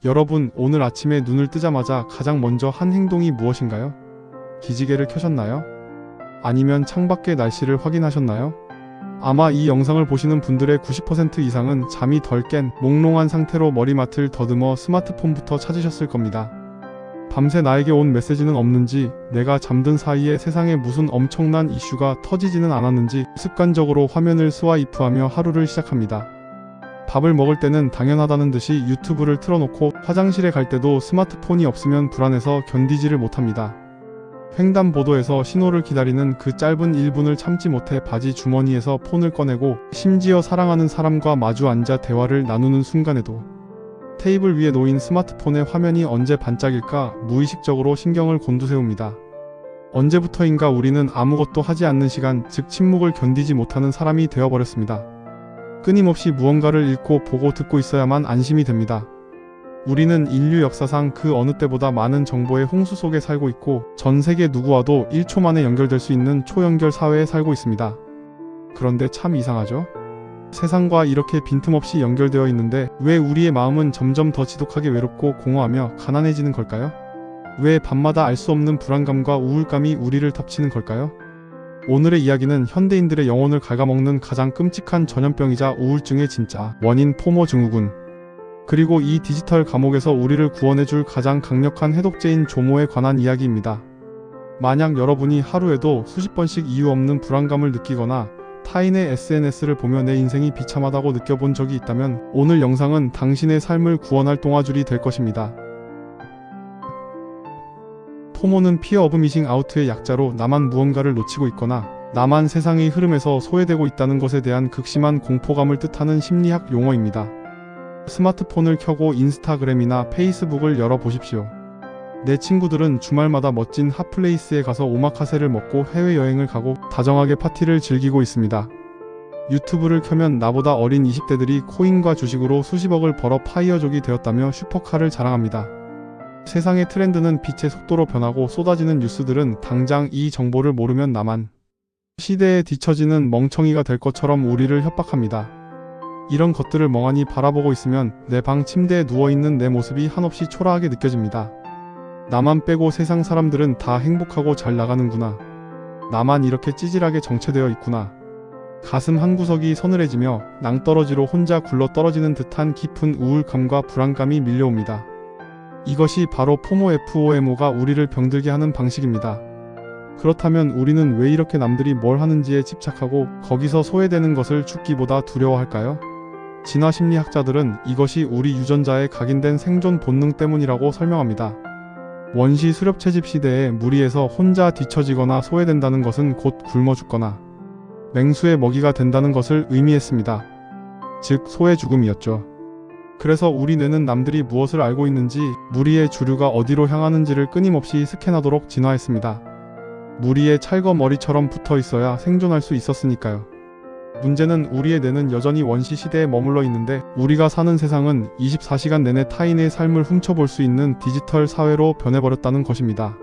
여러분, 오늘 아침에 눈을 뜨자마자 가장 먼저 한 행동이 무엇인가요? 기지개를 켜셨나요? 아니면 창밖의 날씨를 확인하셨나요? 아마 이 영상을 보시는 분들의 90% 이상은 잠이 덜 깬 몽롱한 상태로 머리맡을 더듬어 스마트폰부터 찾으셨을 겁니다. 밤새 나에게 온 메시지는 없는지, 내가 잠든 사이에 세상에 무슨 엄청난 이슈가 터지지는 않았는지 습관적으로 화면을 스와이프하며 하루를 시작합니다. 밥을 먹을 때는 당연하다는 듯이 유튜브를 틀어놓고 화장실에 갈 때도 스마트폰이 없으면 불안해서 견디지를 못합니다. 횡단보도에서 신호를 기다리는 그 짧은 1분을 참지 못해 바지 주머니에서 폰을 꺼내고, 심지어 사랑하는 사람과 마주 앉아 대화를 나누는 순간에도 테이블 위에 놓인 스마트폰의 화면이 언제 반짝일까 무의식적으로 신경을 곤두세웁니다. 언제부터인가 우리는 아무것도 하지 않는 시간, 즉 침묵을 견디지 못하는 사람이 되어버렸습니다. 끊임없이 무언가를 읽고 보고 듣고 있어야만 안심이 됩니다. 우리는 인류 역사상 그 어느 때보다 많은 정보의 홍수 속에 살고 있고, 전 세계 누구와도 1초 만에 연결될 수 있는 초연결 사회에 살고 있습니다. 그런데 참 이상하죠? 세상과 이렇게 빈틈없이 연결되어 있는데 왜 우리의 마음은 점점 더 지독하게 외롭고 공허하며 가난해지는 걸까요? 왜 밤마다 알 수 없는 불안감과 우울감이 우리를 덮치는 걸까요? 오늘의 이야기는 현대인들의 영혼을 갉아먹는 가장 끔찍한 전염병이자 우울증의 진짜 원인, 포모 증후군, 그리고 이 디지털 감옥에서 우리를 구원해줄 가장 강력한 해독제인 조모에 관한 이야기입니다. 만약 여러분이 하루에도 수십 번씩 이유 없는 불안감을 느끼거나 타인의 SNS를 보며 내 인생이 비참하다고 느껴본 적이 있다면, 오늘 영상은 당신의 삶을 구원할 동아줄이 될 것입니다. 포모는 Fear of Missing Out의 약자로 나만 무언가를 놓치고 있거나 나만 세상의 흐름에서 소외되고 있다는 것에 대한 극심한 공포감을 뜻하는 심리학 용어입니다. 스마트폰을 켜고 인스타그램이나 페이스북을 열어보십시오. 내 친구들은 주말마다 멋진 핫플레이스에 가서 오마카세를 먹고 해외여행을 가고 다정하게 파티를 즐기고 있습니다. 유튜브를 켜면 나보다 어린 20대들이 코인과 주식으로 수십억을 벌어 파이어족이 되었다며 슈퍼카를 자랑합니다. 세상의 트렌드는 빛의 속도로 변하고 쏟아지는 뉴스들은 당장 이 정보를 모르면 나만 시대에 뒤처지는 멍청이가 될 것처럼 우리를 협박합니다. 이런 것들을 멍하니 바라보고 있으면 내 방 침대에 누워있는 내 모습이 한없이 초라하게 느껴집니다. 나만 빼고 세상 사람들은 다 행복하고 잘 나가는구나. 나만 이렇게 찌질하게 정체되어 있구나. 가슴 한구석이 서늘해지며 낭떠러지로 혼자 굴러 떨어지는 듯한 깊은 우울감과 불안감이 밀려옵니다. 이것이 바로 FOMO가 우리를 병들게 하는 방식입니다. 그렇다면 우리는 왜 이렇게 남들이 뭘 하는지에 집착하고 거기서 소외되는 것을 죽기보다 두려워할까요? 진화심리학자들은 이것이 우리 유전자에 각인된 생존 본능 때문이라고 설명합니다. 원시 수렵채집 시대에 무리에서 혼자 뒤처지거나 소외된다는 것은 곧 굶어 죽거나 맹수의 먹이가 된다는 것을 의미했습니다. 즉 소외 죽음이었죠. 그래서 우리 뇌는 남들이 무엇을 알고 있는지, 무리의 주류가 어디로 향하는지를 끊임없이 스캔하도록 진화했습니다. 무리의 찰거머리처럼 붙어 있어야 생존할 수 있었으니까요. 문제는 우리의 뇌는 여전히 원시 시대에 머물러 있는데, 우리가 사는 세상은 24시간 내내 타인의 삶을 훔쳐볼 수 있는 디지털 사회로 변해버렸다는 것입니다.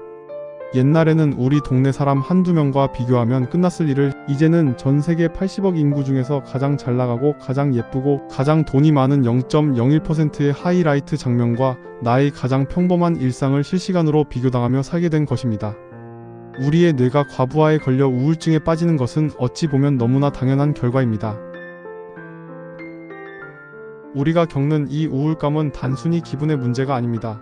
옛날에는 우리 동네 사람 한두 명과 비교하면 끝났을 일을 이제는 전 세계 80억 인구 중에서 가장 잘 나가고 가장 예쁘고 가장 돈이 많은 0.01%의 하이라이트 장면과 나의 가장 평범한 일상을 실시간으로 비교당하며 살게 된 것입니다. 우리의 뇌가 과부하에 걸려 우울증에 빠지는 것은 어찌 보면 너무나 당연한 결과입니다. 우리가 겪는 이 우울감은 단순히 기분의 문제가 아닙니다.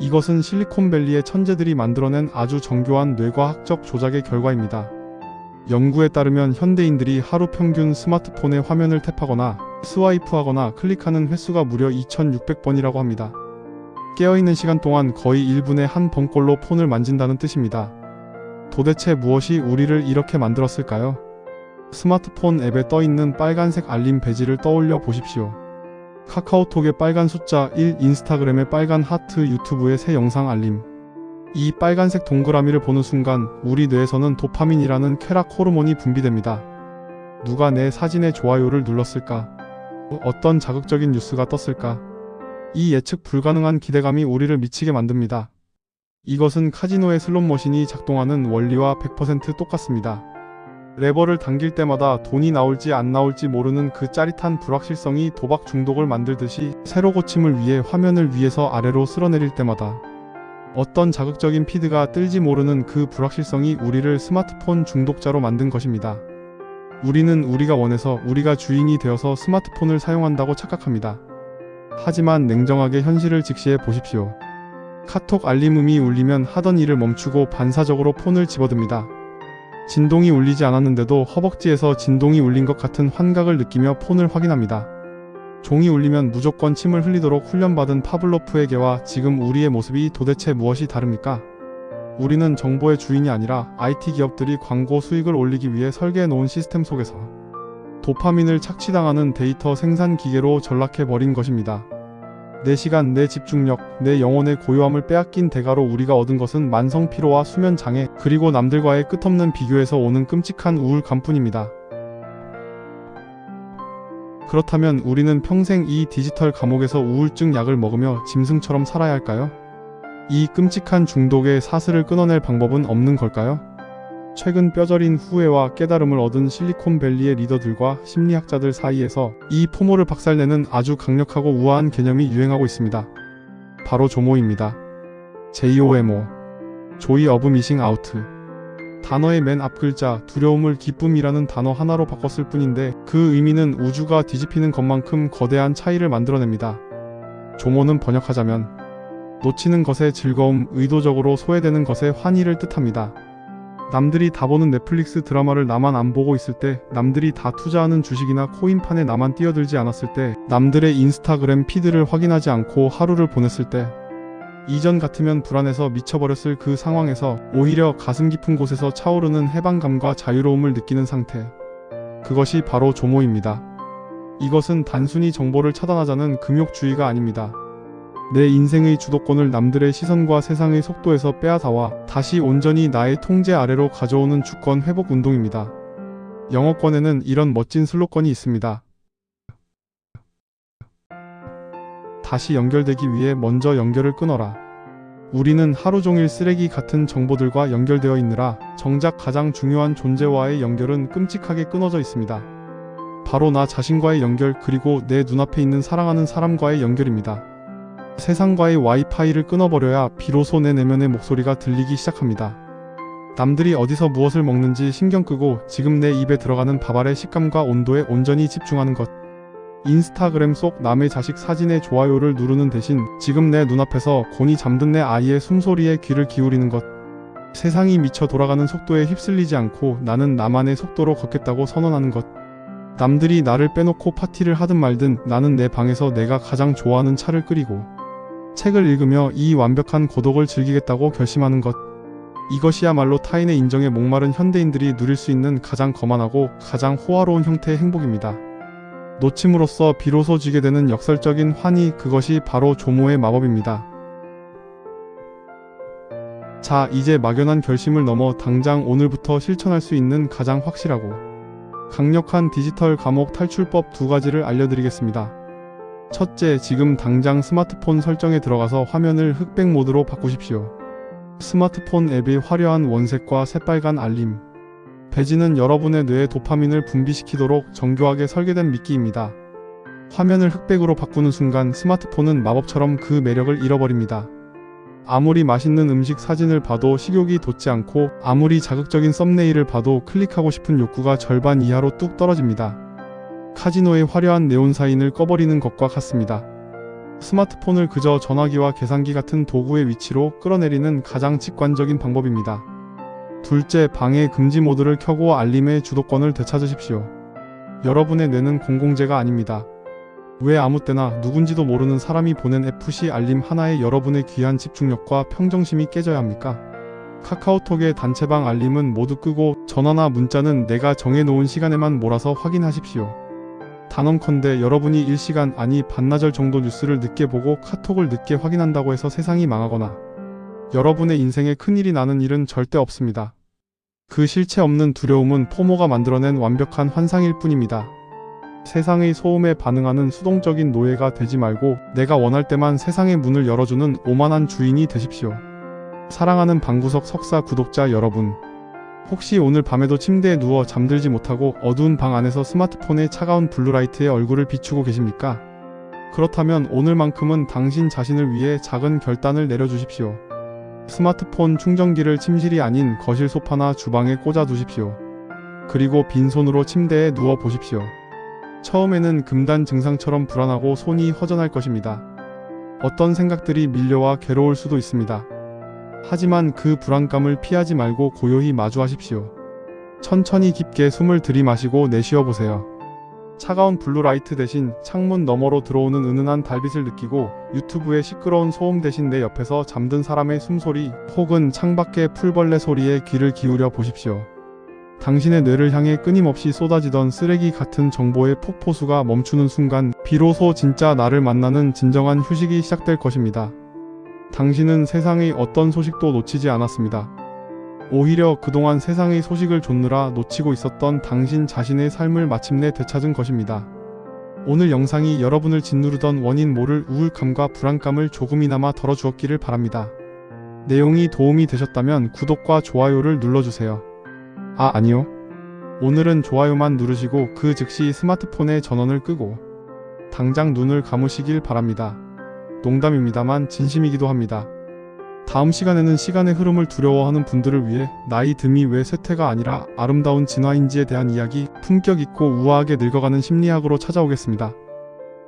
이것은 실리콘밸리의 천재들이 만들어낸 아주 정교한 뇌과학적 조작의 결과입니다. 연구에 따르면 현대인들이 하루 평균 스마트폰의 화면을 탭하거나 스와이프하거나 클릭하는 횟수가 무려 2600번이라고 합니다. 깨어있는 시간 동안 거의 1분에 한 번꼴로 폰을 만진다는 뜻입니다. 도대체 무엇이 우리를 이렇게 만들었을까요? 스마트폰 앱에 떠있는 빨간색 알림 배지를 떠올려 보십시오. 카카오톡의 빨간 숫자 1, 인스타그램의 빨간 하트, 유튜브의 새 영상 알림. 이 빨간색 동그라미를 보는 순간 우리 뇌에서는 도파민이라는 쾌락 호르몬이 분비됩니다. 누가 내 사진에 좋아요를 눌렀을까? 어떤 자극적인 뉴스가 떴을까? 이 예측 불가능한 기대감이 우리를 미치게 만듭니다. 이것은 카지노의 슬롯머신이 작동하는 원리와 100% 똑같습니다. 레버를 당길 때마다 돈이 나올지 안 나올지 모르는 그 짜릿한 불확실성이 도박 중독을 만들듯이 새로 고침을 위해 화면을 위에서 아래로 쓸어내릴 때마다 어떤 자극적인 피드가 뜰지 모르는 그 불확실성이 우리를 스마트폰 중독자로 만든 것입니다. 우리는 우리가 원해서 우리가 주인이 되어서 스마트폰을 사용한다고 착각합니다. 하지만 냉정하게 현실을 직시해 보십시오. 카톡 알림음이 울리면 하던 일을 멈추고 반사적으로 폰을 집어듭니다. 진동이 울리지 않았는데도 허벅지에서 진동이 울린 것 같은 환각을 느끼며 폰을 확인합니다. 종이 울리면 무조건 침을 흘리도록 훈련받은 파블로프의 개와 지금 우리의 모습이 도대체 무엇이 다릅니까? 우리는 정보의 주인이 아니라 IT 기업들이 광고 수익을 올리기 위해 설계해 놓은 시스템 속에서 도파민을 착취당하는 데이터 생산 기계로 전락해버린 것입니다. 내 시간, 내 집중력, 내 영혼의 고요함을 빼앗긴 대가로 우리가 얻은 것은 만성피로와 수면장애, 그리고 남들과의 끝없는 비교에서 오는 끔찍한 우울감뿐입니다. 그렇다면 우리는 평생 이 디지털 감옥에서 우울증 약을 먹으며 짐승처럼 살아야 할까요? 이 끔찍한 중독의 사슬을 끊어낼 방법은 없는 걸까요? 최근 뼈저린 후회와 깨달음을 얻은 실리콘밸리의 리더들과 심리학자들 사이에서 이 포모를 박살내는 아주 강력하고 우아한 개념이 유행하고 있습니다. 바로 조모입니다. JOMO, Joy of Missing Out. 단어의 맨 앞 글자 두려움을 기쁨이라는 단어 하나로 바꿨을 뿐인데 그 의미는 우주가 뒤집히는 것만큼 거대한 차이를 만들어냅니다. 조모는 번역하자면 놓치는 것의 즐거움, 의도적으로 소외되는 것의 환희를 뜻합니다. 남들이 다 보는 넷플릭스 드라마를 나만 안 보고 있을 때, 남들이 다 투자하는 주식이나 코인판에 나만 뛰어들지 않았을 때, 남들의 인스타그램 피드를 확인하지 않고 하루를 보냈을 때, 이전 같으면 불안해서 미쳐버렸을 그 상황에서 오히려 가슴 깊은 곳에서 차오르는 해방감과 자유로움을 느끼는 상태. 그것이 바로 조모입니다. 이것은 단순히 정보를 차단하자는 금욕주의가 아닙니다. 내 인생의 주도권을 남들의 시선과 세상의 속도에서 빼앗아와 다시 온전히 나의 통제 아래로 가져오는 주권 회복 운동입니다. 영어권에는 이런 멋진 슬로건이 있습니다. 다시 연결되기 위해 먼저 연결을 끊어라. 우리는 하루 종일 쓰레기 같은 정보들과 연결되어 있느라 정작 가장 중요한 존재와의 연결은 끔찍하게 끊어져 있습니다. 바로 나 자신과의 연결, 그리고 내 눈앞에 있는 사랑하는 사람과의 연결입니다. 세상과의 와이파이를 끊어버려야 비로소 내 내면의 목소리가 들리기 시작합니다. 남들이 어디서 무엇을 먹는지 신경 끄고 지금 내 입에 들어가는 밥알의 식감과 온도에 온전히 집중하는 것. 인스타그램 속 남의 자식 사진에 좋아요를 누르는 대신 지금 내 눈앞에서 곤히 잠든 내 아이의 숨소리에 귀를 기울이는 것. 세상이 미쳐 돌아가는 속도에 휩쓸리지 않고 나는 나만의 속도로 걷겠다고 선언하는 것. 남들이 나를 빼놓고 파티를 하든 말든 나는 내 방에서 내가 가장 좋아하는 차를 끓이고 책을 읽으며 이 완벽한 고독을 즐기겠다고 결심하는 것. 이것이야말로 타인의 인정에 목마른 현대인들이 누릴 수 있는 가장 거만하고 가장 호화로운 형태의 행복입니다. 놓침으로써 비로소 쥐게 되는 역설적인 환희, 그것이 바로 조모의 마법입니다. 자, 이제 막연한 결심을 넘어 당장 오늘부터 실천할 수 있는 가장 확실하고 강력한 디지털 감옥 탈출법 2가지를 알려드리겠습니다. 첫째, 지금 당장 스마트폰 설정에 들어가서 화면을 흑백 모드로 바꾸십시오. 스마트폰 앱의 화려한 원색과 새빨간 알림, 배지는 여러분의 뇌에 도파민을 분비시키도록 정교하게 설계된 미끼입니다. 화면을 흑백으로 바꾸는 순간 스마트폰은 마법처럼 그 매력을 잃어버립니다. 아무리 맛있는 음식 사진을 봐도 식욕이 돋지 않고 아무리 자극적인 썸네일을 봐도 클릭하고 싶은 욕구가 절반 이하로 뚝 떨어집니다. 카지노의 화려한 네온 사인을 꺼버리는 것과 같습니다. 스마트폰을 그저 전화기와 계산기 같은 도구의 위치로 끌어내리는 가장 직관적인 방법입니다. 둘째, 방해 금지 모드를 켜고 알림의 주도권을 되찾으십시오. 여러분의 뇌는 공공재가 아닙니다. 왜 아무 때나 누군지도 모르는 사람이 보낸 FC 알림 하나에 여러분의 귀한 집중력과 평정심이 깨져야 합니까? 카카오톡의 단체방 알림은 모두 끄고 전화나 문자는 내가 정해놓은 시간에만 몰아서 확인하십시오. 단언컨대 여러분이 일시간, 아니 반나절 정도 뉴스를 늦게 보고 카톡을 늦게 확인한다고 해서 세상이 망하거나 여러분의 인생에 큰일이 나는 일은 절대 없습니다. 그 실체 없는 두려움은 포모가 만들어낸 완벽한 환상일 뿐입니다. 세상의 소음에 반응하는 수동적인 노예가 되지 말고 내가 원할 때만 세상의 문을 열어주는 오만한 주인이 되십시오. 사랑하는 방구석 석사 구독자 여러분, 혹시 오늘 밤에도 침대에 누워 잠들지 못하고 어두운 방 안에서 스마트폰의 차가운 블루라이트에 얼굴을 비추고 계십니까? 그렇다면 오늘만큼은 당신 자신을 위해 작은 결단을 내려주십시오. 스마트폰 충전기를 침실이 아닌 거실 소파나 주방에 꽂아 두십시오. 그리고 빈손으로 침대에 누워 보십시오. 처음에는 금단 증상처럼 불안하고 손이 허전할 것입니다. 어떤 생각들이 밀려와 괴로울 수도 있습니다. 하지만 그 불안감을 피하지 말고 고요히 마주하십시오. 천천히 깊게 숨을 들이마시고 내쉬어 보세요. 차가운 블루라이트 대신 창문 너머로 들어오는 은은한 달빛을 느끼고 유튜브의 시끄러운 소음 대신 내 옆에서 잠든 사람의 숨소리 혹은 창밖의 풀벌레 소리에 귀를 기울여 보십시오. 당신의 뇌를 향해 끊임없이 쏟아지던 쓰레기 같은 정보의 폭포수가 멈추는 순간 비로소 진짜 나를 만나는 진정한 휴식이 시작될 것입니다. 당신은 세상의 어떤 소식도 놓치지 않았습니다. 오히려 그동안 세상의 소식을 좇느라 놓치고 있었던 당신 자신의 삶을 마침내 되찾은 것입니다. 오늘 영상이 여러분을 짓누르던 원인 모를 우울감과 불안감을 조금이나마 덜어주었기를 바랍니다. 내용이 도움이 되셨다면 구독과 좋아요를 눌러주세요. 아니요. 오늘은 좋아요만 누르시고 그 즉시 스마트폰의 전원을 끄고 당장 눈을 감으시길 바랍니다. 농담입니다만 진심이기도 합니다. 다음 시간에는 시간의 흐름을 두려워하는 분들을 위해 나이 듦이 왜 쇠퇴가 아니라 아름다운 진화인지에 대한 이야기, 품격 있고 우아하게 늙어가는 심리학으로 찾아오겠습니다.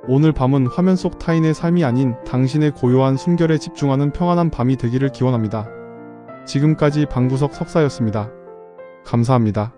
오늘 밤은 화면 속 타인의 삶이 아닌 당신의 고요한 숨결에 집중하는 평안한 밤이 되기를 기원합니다. 지금까지 방구석 석사였습니다. 감사합니다.